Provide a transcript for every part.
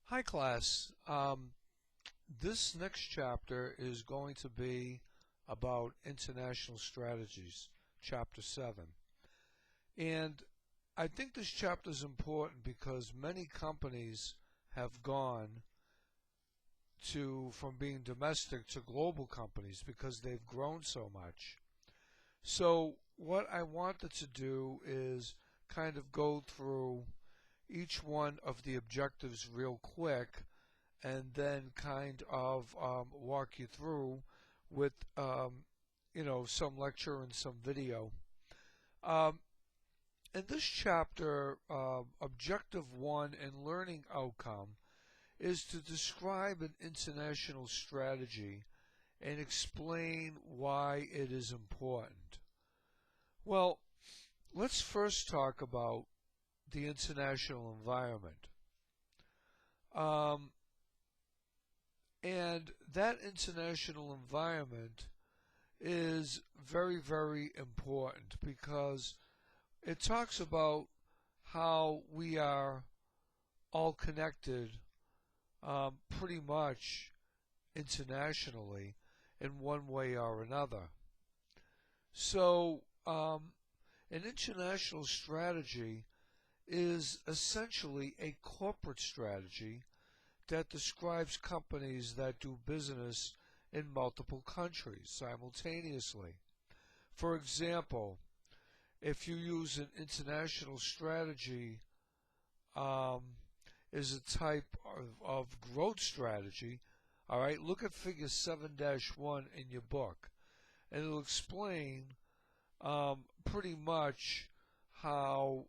Hi, class. This next chapter is going to be about international strategies, chapter 7. And I think this chapter is important because many companies have gone from being domestic to global companies because they've grown so much. So, what I wanted to do is kind of go through each one of the objectives real quick and then kind of walk you through with some lecture and some video. Um, in this chapter, objective one and learning outcome is to describe an international strategy and explain why it is important. Well, let's first talk about the international environment. Um, And that international environment is very, very important because it talks about how we are all connected pretty much internationally in one way or another. So, an international strategy is essentially a corporate strategy that describes companies that do business in multiple countries simultaneously. For example, if you use an international strategy um, as a type of growth strategy, all right, look at figure 7-1 in your book, and it'll explain pretty much how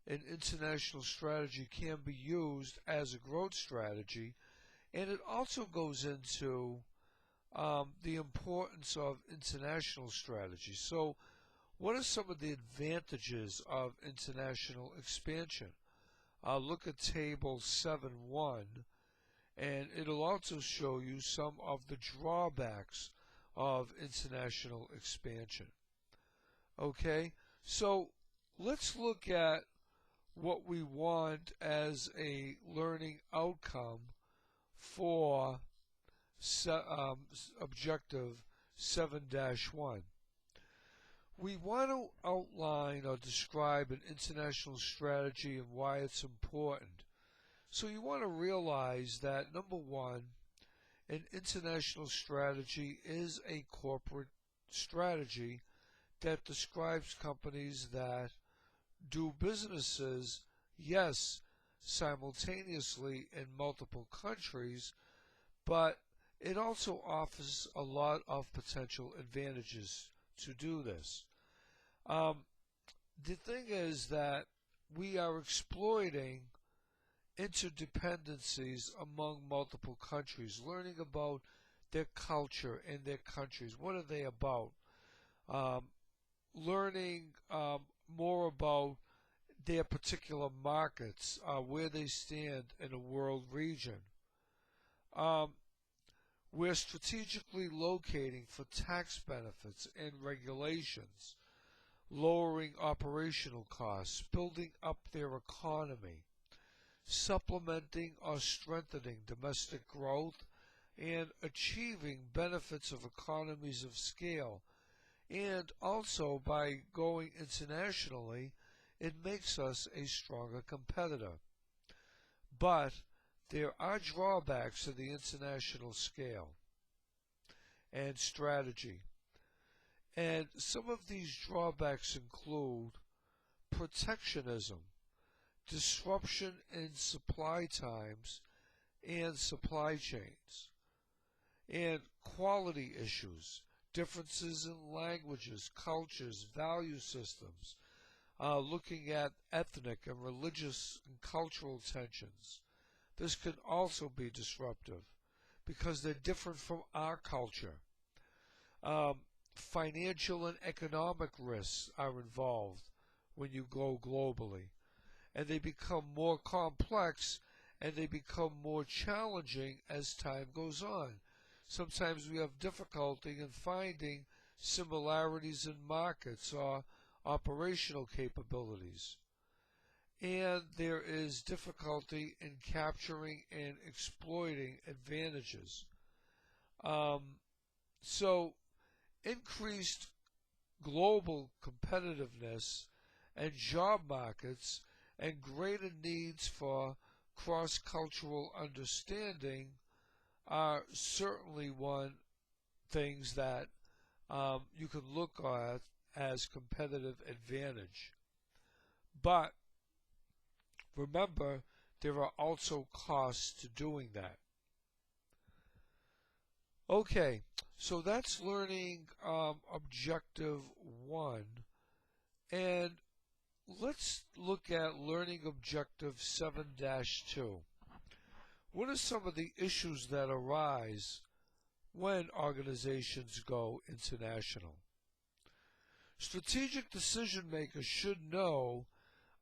an international strategy can be used as a growth strategy, and it also goes into the importance of international strategy. So, what are some of the advantages of international expansion? Look at table 7.1, and it'll also show you some of the drawbacks of international expansion. Okay, so let's look at what we want as a learning outcome for objective 7-1. We want to outline or describe an international strategy and why it's important. So you want to realize that number one, an international strategy is a corporate strategy that describes companies that do businesses, yes, simultaneously in multiple countries, but it also offers a lot of potential advantages to do this. Um, the thing is that we are exploiting interdependencies among multiple countries, learning about their culture and their countries. What are they about? Um, Learning more about their particular markets, where they stand in a world region. Um, we're strategically locating for tax benefits and regulations, lowering operational costs, building up their economy, supplementing or strengthening domestic growth, and achieving benefits of economies of scale. And also by going internationally, it makes us a stronger competitor. But there are drawbacks to the international scale and strategy. And some of these drawbacks include protectionism, disruption in supply times and supply chains, and quality issues, differences in languages, cultures, value systems, looking at ethnic and religious and cultural tensions. This can also be disruptive because they're different from our culture. Um, Financial and economic risks are involved when you go globally, and they become more complex and they become more challenging as time goes on. Sometimes we have difficulty in finding similarities in markets or operational capabilities. and there is difficulty in capturing and exploiting advantages. Um, so, increased global competitiveness and job markets and greater needs for cross-cultural understanding are certainly one things that you can look at as competitive advantage. But remember, there are also costs to doing that. Okay, so that's learning objective 1. And let's look at learning objective 7-2. What are some of the issues that arise when organizations go international? Strategic decision makers should know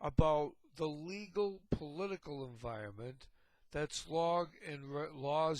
about the legal political environment that's laws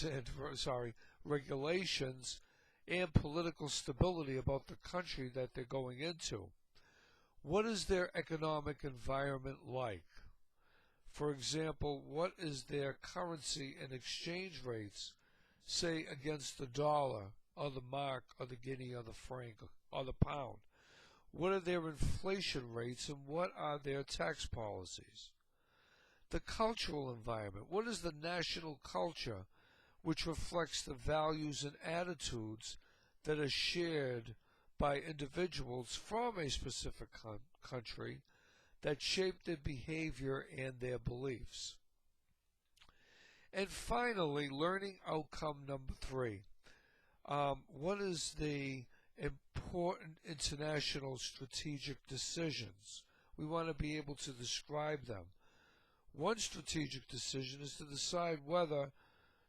and regulations and political stability about the country that they're going into. What is their economic environment like? For example, what is their currency and exchange rates, say against the dollar or the mark or the guinea or the franc or the pound? What are their inflation rates and what are their tax policies? The cultural environment. What is the national culture which reflects the values and attitudes that are shared by individuals from a specific country that shape their behavior and their beliefs? And finally, learning outcome number 3. What is the important international strategic decisions? We want to be able to describe them. One strategic decision is to decide whether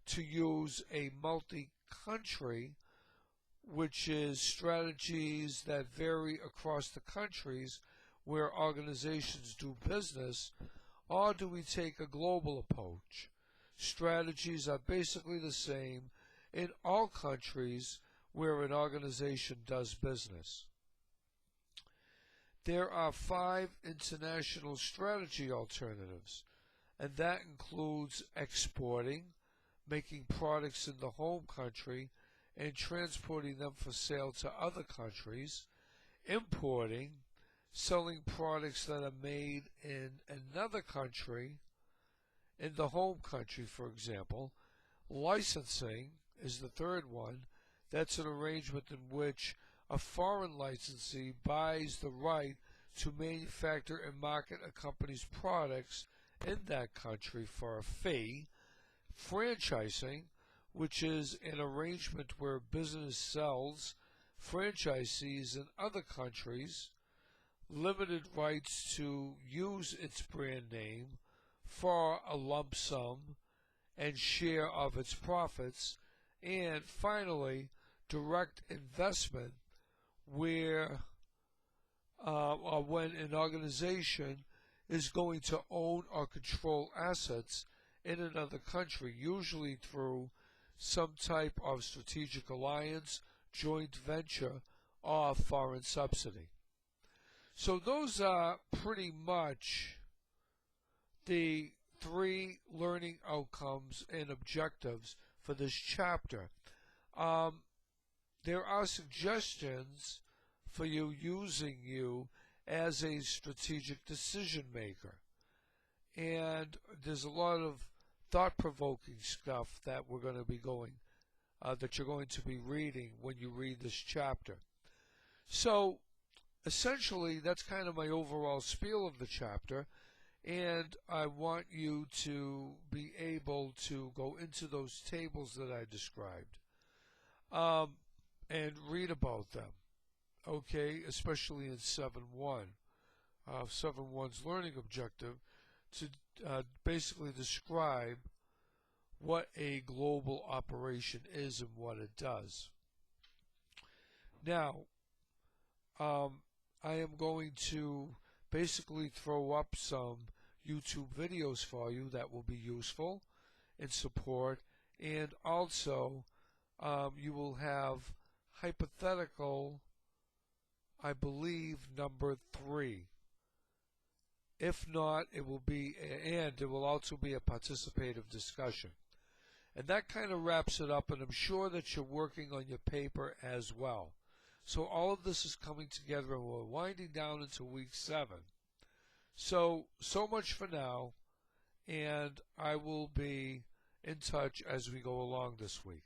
to use a multi-country, which is strategies that vary across the countries where organizations do business, or do we take a global approach? Strategies are basically the same in all countries where an organization does business. There are 5 international strategy alternatives, and that includes exporting, making products in the home country and transporting them for sale to other countries, importing, selling products that are made in another country, in the home country, for example. Licensing is the third one. That's an arrangement in which a foreign licensee buys the right to manufacture and market a company's products in that country for a fee. Franchising, which is an arrangement where a business sells franchisees in other countries limited rights to use its brand name for a lump sum and share of its profits. And finally, direct investment, where or when an organization is going to own or control assets in another country, usually through some type of strategic alliance, joint venture, or foreign subsidy. So those are pretty much the 3 learning outcomes and objectives for this chapter. There are suggestions for you using you as a strategic decision maker. And there's a lot of thought-provoking stuff that we're going to be that you're going to be reading when you read this chapter. So essentially, that's kind of my overall spiel of the chapter, and I want you to be able to go into those tables that I described and read about them, okay, especially in 7.1. 7.1's learning objective to basically describe what a global operation is and what it does. Now, I am going to basically throw up some YouTube videos for you that will be useful in support, and also you will have hypothetical, I believe, number 3. If not, it will be, and there will also be a participative discussion. And that kind of wraps it up, and I'm sure that you're working on your paper as well. So all of this is coming together, and we're winding down into week 7. So much for now, and I will be in touch as we go along this week.